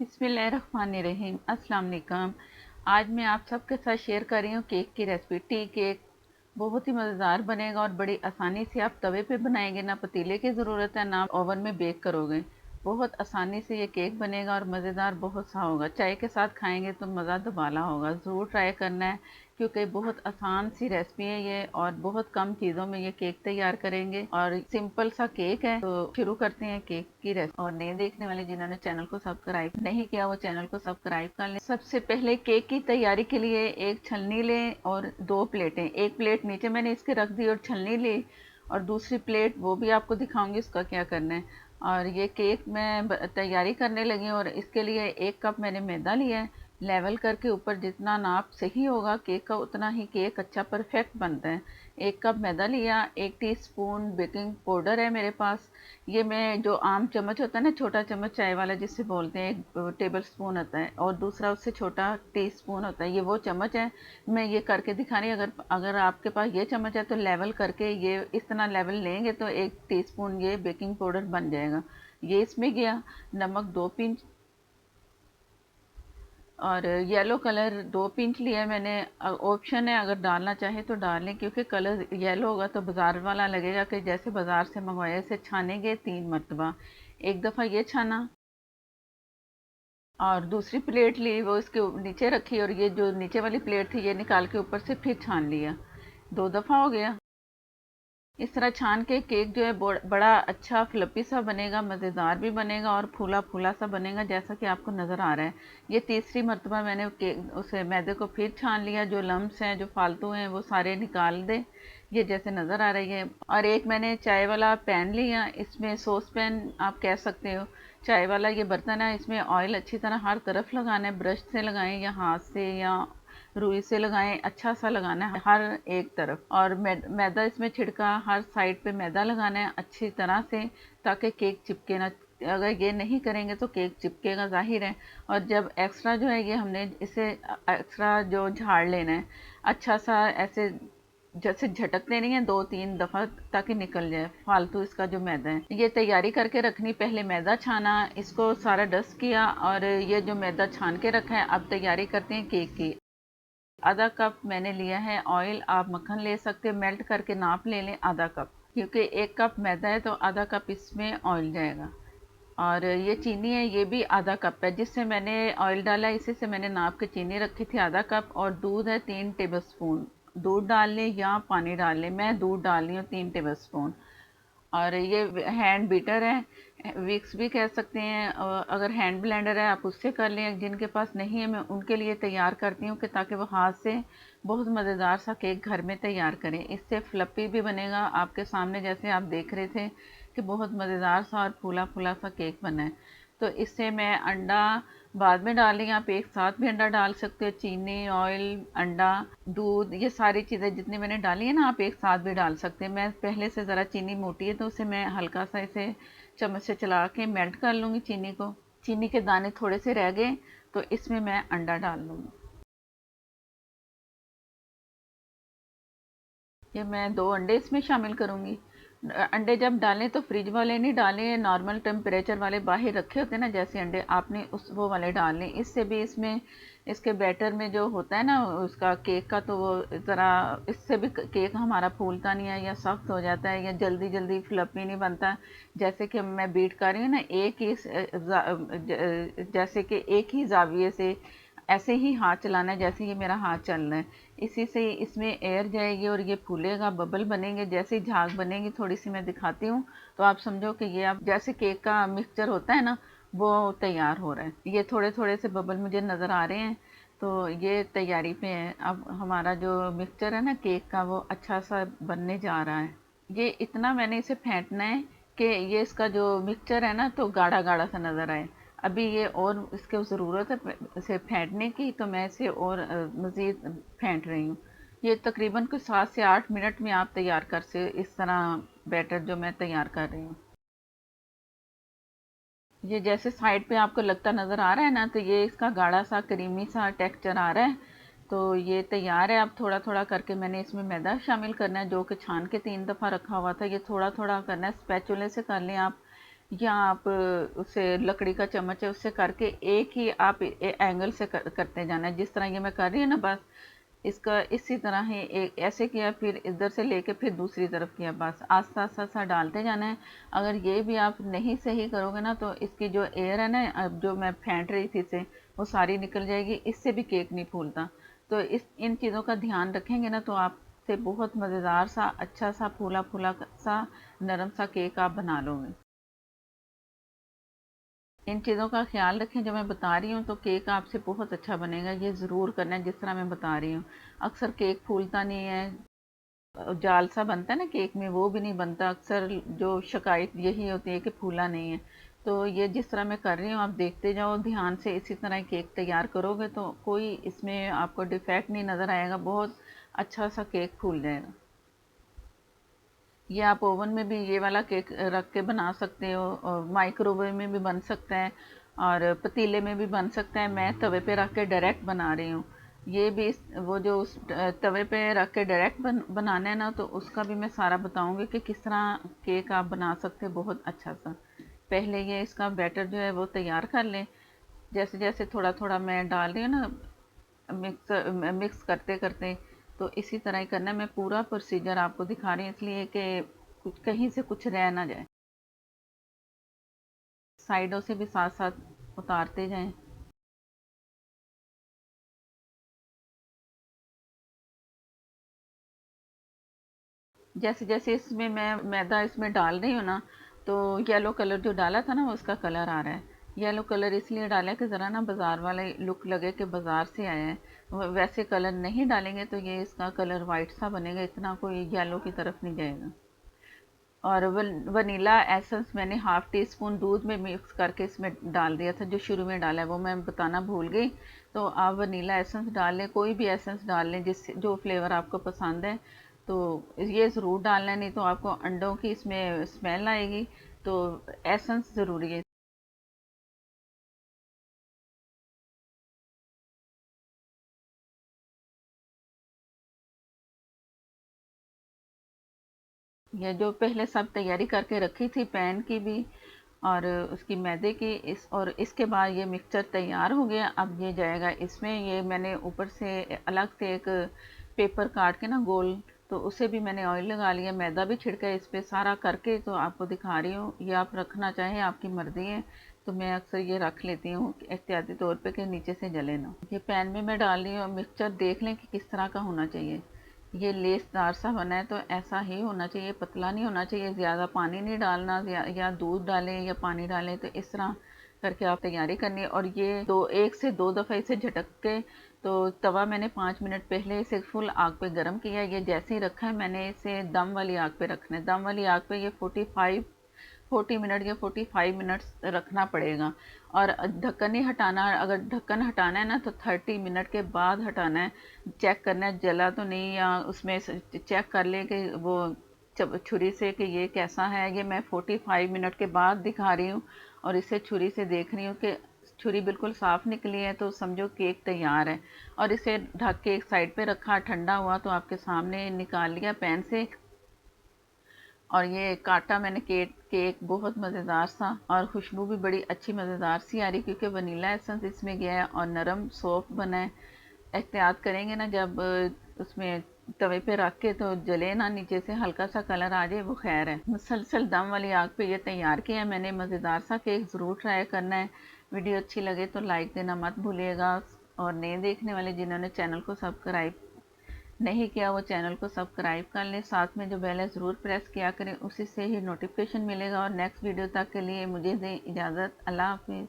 बिस्मिल्लाहिर्रहमानिर्रहीम। अस्सलाम वालेकुम। आज मैं आप सबके साथ शेयर कर रही हूँ केक की रेसिपी। टी केक बहुत ही मज़ेदार बनेगा और बड़ी आसानी से आप तवे पे बनाएंगे, ना पतीले की ज़रूरत है ना ओवन में बेक करोगे। बहुत आसानी से ये केक बनेगा और मज़ेदार बहुत सा होगा। चाय के साथ खाएंगे तो मज़ा दुबाला होगा। ज़रूर ट्राई करना है क्योंकि बहुत आसान सी रेसिपी है ये और बहुत कम चीज़ों में ये केक तैयार करेंगे और सिंपल सा केक है। तो शुरू करते हैं केक की रेसिपी। और नए देखने वाले जिन्होंने चैनल को सब्सक्राइब नहीं किया वो चैनल को सब्सक्राइब कर लें। सबसे पहले केक की तैयारी के लिए एक छलनी लें और दो प्लेटें। एक प्लेट नीचे मैंने इसके रख दी और छलनी ली, और दूसरी प्लेट वो भी आपको दिखाऊंगी उसका क्या करना है। और ये केक मैं तैयारी करने लगी हूँ और इसके लिए 1 कप मैंने मैदा लिया है। लेवल करके ऊपर जितना नाप सही होगा केक का उतना ही केक अच्छा परफेक्ट बनता है। 1 कप मैदा लिया। 1 टीस्पून बेकिंग पाउडर है मेरे पास। ये मैं जो आम चम्मच होता है ना, छोटा चम्मच चाय वाला जिससे बोलते हैं, 1 टेबल स्पून होता है और दूसरा उससे छोटा टीस्पून होता है, ये वो चम्मच है। मैं ये करके दिखा रही हूँ। अगर अगर आपके पास ये चम्मच है तो लेवल करके ये इस तरह लेवल लेंगे तो 1 टीस्पून ये बेकिंग पाउडर बन जाएगा। ये इसमें गया। नमक 2 पिंच और येलो कलर 2 पिंच लिया मैंने। ऑप्शन है, अगर डालना चाहे तो डाल लें, क्योंकि कलर येलो होगा तो बाजार वाला लगेगा कि जैसे बाजार से मंगवाया। इसे छानेंगे 3 मरतबा। एक दफ़ा ये छाना और दूसरी प्लेट ली, वो इसके नीचे रखी और ये जो नीचे वाली प्लेट थी ये निकाल के ऊपर से फिर छान लिया। 2 दफ़ा हो गया। इस तरह छान के केक जो है बड़ा अच्छा फ्लपी सा बनेगा, मज़ेदार भी बनेगा और फूला फूला सा बनेगा जैसा कि आपको नज़र आ रहा है। ये तीसरी मरतबा मैंने केक उसे मैदे को फिर छान लिया। जो लम्स हैं जो फालतू हैं वो सारे निकाल दे, ये जैसे नज़र आ रही है। और एक मैंने चाय वाला पैन लिया, इसमें सॉस पैन आप कह सकते हो। चाय वाला ये बर्तन है, इसमें ऑयल अच्छी तरह हर तरफ लगाना है। ब्रश से लगाएं या हाथ से या रुई से लगाएं, अच्छा सा लगाना है हर एक तरफ। और मैदा इसमें छिड़का, हर साइड पे मैदा लगाना है अच्छी तरह से ताकि केक चिपके ना। अगर ये नहीं करेंगे तो केक चिपकेगा ज़ाहिर है। और जब एक्स्ट्रा जो है ये हमने इसे एक्स्ट्रा जो झाड़ लेना है अच्छा सा, ऐसे जैसे झटकते नहीं है 2-3 दफ़ा ताकि निकल जाए फालतू इसका जो मैदा है। ये तैयारी करके रखनी। पहले मैदा छाना, इसको सारा डस्ट किया और ये जो मैदा छान के रखा है अब तैयारी करते हैं केक की। आधा कप मैंने लिया है ऑयल। आप मक्खन ले सकते हो, मेल्ट करके नाप ले लें आधा कप, क्योंकि 1 कप मैदा है तो आधा कप इसमें ऑयल जाएगा। और ये चीनी है, ये भी आधा कप है। जिससे मैंने ऑयल डाला इसी से मैंने नाप के चीनी रखी थी आधा कप। और दूध है 3 टेबल स्पून। दूध डाल लें या पानी डाल लें, मैं दूध डाल रही हूँ 3 टेबल स्पून। और ये हैंड बीटर है, विक्स भी कह सकते हैं। अगर हैंड ब्लेंडर है आप उससे कर लें, जिनके पास नहीं है मैं उनके लिए तैयार करती हूँ कि ताकि वो हाथ से बहुत मज़ेदार सा केक घर में तैयार करें। इससे फ्लपी भी बनेगा आपके सामने जैसे आप देख रहे थे कि बहुत मज़ेदार सा और फूला फूला सा केक बना है। तो इससे मैं अंडा बाद में डालेंगे, आप एक साथ भी अंडा डाल सकते हो। चीनी, ऑयल, अंडा, दूध, ये सारी चीज़ें जितनी मैंने डाली है ना आप एक साथ भी डाल सकते हैं। मैं पहले से ज़रा चीनी मोटी है तो उसे मैं हल्का सा इसे चम्मच से चला के मेल्ट कर लूँगी चीनी को। चीनी के दाने थोड़े से रह गए तो इसमें मैं अंडा डाल लूँगी। ये मैं 2 अंडे इसमें शामिल करूँगी। अंडे जब डालें तो फ्रिज वाले नहीं डालें, नॉर्मल टेम्परेचर वाले बाहर रखे होते हैं ना जैसे अंडे, आपने उस वो वाले डालने। इससे भी इसमें इसके बैटर में जो होता है ना उसका केक का, तो वो ज़रा इससे भी केक हमारा फूलता नहीं है या सख्त हो जाता है या जल्दी जल्दी फ्लपी नहीं बनता। जैसे कि मैं बीट कर रही हूँ ना एक ही जैसे कि एक ही जाविये से ऐसे ही हाथ चलाना है जैसे ये मेरा हाथ चल रहा है। इसी से इसमें एयर जाएगी और ये फूलेगा, बबल बनेंगे। जैसे ही झाग बनेगी थोड़ी सी मैं दिखाती हूँ तो आप समझो कि ये आप जैसे केक का मिक्सचर होता है ना वो तैयार हो रहा है। ये थोड़े थोड़े से बबल मुझे नज़र आ रहे हैं तो ये तैयारी पे है। अब हमारा जो मिक्सचर है ना केक का वो अच्छा सा बनने जा रहा है। ये इतना मैंने इसे फेंटना है कि ये इसका जो मिक्सचर है ना तो गाढ़ा गाढ़ा सा नज़र आए। अभी ये और इसके ज़रूरत है इसे फेंटने की, तो मैं इसे और मज़ीद फेंट रही हूँ। ये तकरीबन कुछ 7 से 8 मिनट में आप तैयार कर से इस तरह बैटर जो मैं तैयार कर रही हूँ। ये जैसे साइड पे आपको लगता नज़र आ रहा है ना तो ये इसका गाढ़ा सा क्रीमी सा टेक्सचर आ रहा है। तो ये तैयार है। अब थोड़ा थोड़ा करके मैंने इसमें मैदा शामिल करना है जो कि छान के 3 दफ़ा रखा हुआ था। ये थोड़ा थोड़ा करना है, स्पैचुले से कर लें आप। या आप उसे लकड़ी का चम्मच है उससे करके एक ही आप एंगल से करते जाना है। जिस तरह ये मैं कर रही हूँ ना, बस इसका इसी तरह ही एक ऐसे किया, फिर इधर से लेके फिर दूसरी तरफ किया, बस आस्ता आस्ता आस्ता डालते जाना है। अगर ये भी आप नहीं सही करोगे ना तो इसकी जो एयर है ना, अब जो मैं फेंट रही थी इसे, वो सारी निकल जाएगी, इससे भी केक नहीं फूलता। तो इस इन चीज़ों का ध्यान रखेंगे ना तो आपसे बहुत मज़ेदार सा, अच्छा सा, फूला फूला सा, नरम सा केक आप बना लोगे। इन चीज़ों का ख्याल रखें जो मैं बता रही हूँ, तो केक आपसे बहुत अच्छा बनेगा। ये ज़रूर करना है जिस तरह मैं बता रही हूँ। अक्सर केक फूलता नहीं है, जाल सा बनता है ना केक में, वो भी नहीं बनता। अक्सर जो शिकायत यही होती है कि फूला नहीं है। तो ये जिस तरह मैं कर रही हूँ आप देखते जाओ ध्यान से, इसी तरह केक तैयार करोगे तो कोई इसमें आपको डिफेक्ट नहीं नज़र आएगा, बहुत अच्छा सा केक फूल जाएगा। ये आप ओवन में भी ये वाला केक रख के बना सकते हो, और माइक्रोवेव में भी बन सकता है, और पतीले में भी बन सकता है। मैं तवे पे रख के डायरेक्ट बना रही हूँ। ये भी वो जो उस तवे पे रख के डायरेक्ट बनाना है ना, तो उसका भी मैं सारा बताऊंगी कि किस तरह केक आप बना सकते हैं बहुत अच्छा सा। पहले ये इसका बैटर जो है वो तैयार कर लें। जैसे जैसे थोड़ा थोड़ा मैं डाल रही हूँ ना, मिक्स मिक्स करते करते, तो इसी तरह ही करना है। मैं पूरा प्रोसीजर आपको दिखा रही हूँ इसलिए कि कुछ कहीं से कुछ रह ना जाए। साइडों से भी साथ साथ उतारते जाएं। जैसे जैसे इसमें मैं मैदा इसमें डाल रही हूँ ना, तो येलो कलर जो डाला था ना वो उसका कलर आ रहा है। येलो कलर इसलिए डाला है कि ज़रा ना बाज़ार वाला लुक लगे कि बाज़ार से आया है। वैसे कलर नहीं डालेंगे तो ये इसका कलर वाइट सा बनेगा, इतना कोई येलो की तरफ नहीं जाएगा। और वनीला एसेंस मैंने हाफ टी स्पून दूध में मिक्स करके इसमें डाल दिया था, जो शुरू में डाला है वो मैं बताना भूल गई। तो आप वनीला एसेंस डाल लें, कोई भी एसेंस डाल लें जिस जो फ्लेवर आपको पसंद है। तो ये ज़रूर डालना है, नहीं तो आपको अंडों की इसमें स्मेल आएगी। तो एसेंस ज़रूरी है। ये जो पहले सब तैयारी करके रखी थी पैन की भी और उसकी मैदे की, इस और इसके बाद ये मिक्सचर तैयार हो गया। अब ये जाएगा इसमें। ये मैंने ऊपर से अलग से एक पेपर काट के ना गोल, तो उसे भी मैंने ऑयल लगा लिया, मैदा भी छिड़का इस पर सारा करके, तो आपको दिखा रही हूँ। ये आप रखना चाहें आपकी मर्ज़ी है, तो मैं अक्सर ये रख लेती हूँ एहतियाती तौर पे कि नीचे से जले ना। ये पैन में मैं डाल रही हूँ। मिक्सचर देख लें कि किस तरह का होना चाहिए। ये लेसदार सा बना है तो ऐसा ही होना चाहिए, पतला नहीं होना चाहिए। ज़्यादा पानी नहीं डालना, या दूध डालें या पानी डालें, तो इस तरह करके आप तैयारी करनी है। और ये एक से दो दफ़ा इसे झटक के, तो तवा मैंने 5 मिनट पहले इसे फुल आग पे गर्म किया। ये जैसे ही रखा है मैंने इसे दम वाली आग पे रखना है। दम वाली आग पे ये 40 मिनट या 45 मिनट्स रखना पड़ेगा। और ढक्कन नहीं हटाना। अगर ढक्कन हटाना है ना तो 30 मिनट के बाद हटाना है। चेक करना है जला तो नहीं, या उसमें चेक कर लें कि वो छुरी से कि ये कैसा है। ये मैं 45 मिनट के बाद दिखा रही हूँ, और इसे छुरी से देख रही हूँ कि छुरी बिल्कुल साफ़ निकली है, तो समझो केक तैयार है। और इसे ढक के एक साइड पे रखा, ठंडा हुआ तो आपके सामने निकाल लिया पैन से। और ये काटा मैंने केक बहुत मज़ेदार सा, और खुशबू भी बड़ी अच्छी मज़ेदार सी आ रही, क्योंकि वनीला एसेंस इसमें गया है और नरम सॉफ्ट बना है। एहतियात करेंगे ना जब उसमें तवे पे रख के, तो जले ना, नीचे से हल्का सा कलर आ जाए वो खैर है। मुसलसल दम वाली आग पे ये तैयार किया है मैंने। मज़ेदार सा केक ज़रूर ट्राई करना है। वीडियो अच्छी लगे तो लाइक देना मत भूलिएगा। और नए देखने वाले जिन्होंने चैनल को सब्सक्राइब नहीं किया वो चैनल को सब्सक्राइब कर लें। साथ में जो बेल है ज़रूर प्रेस किया करें, उसी से ही नोटिफिकेशन मिलेगा। और नेक्स्ट वीडियो तक के लिए मुझे दें इजाज़त। अल्लाह हाफिज़।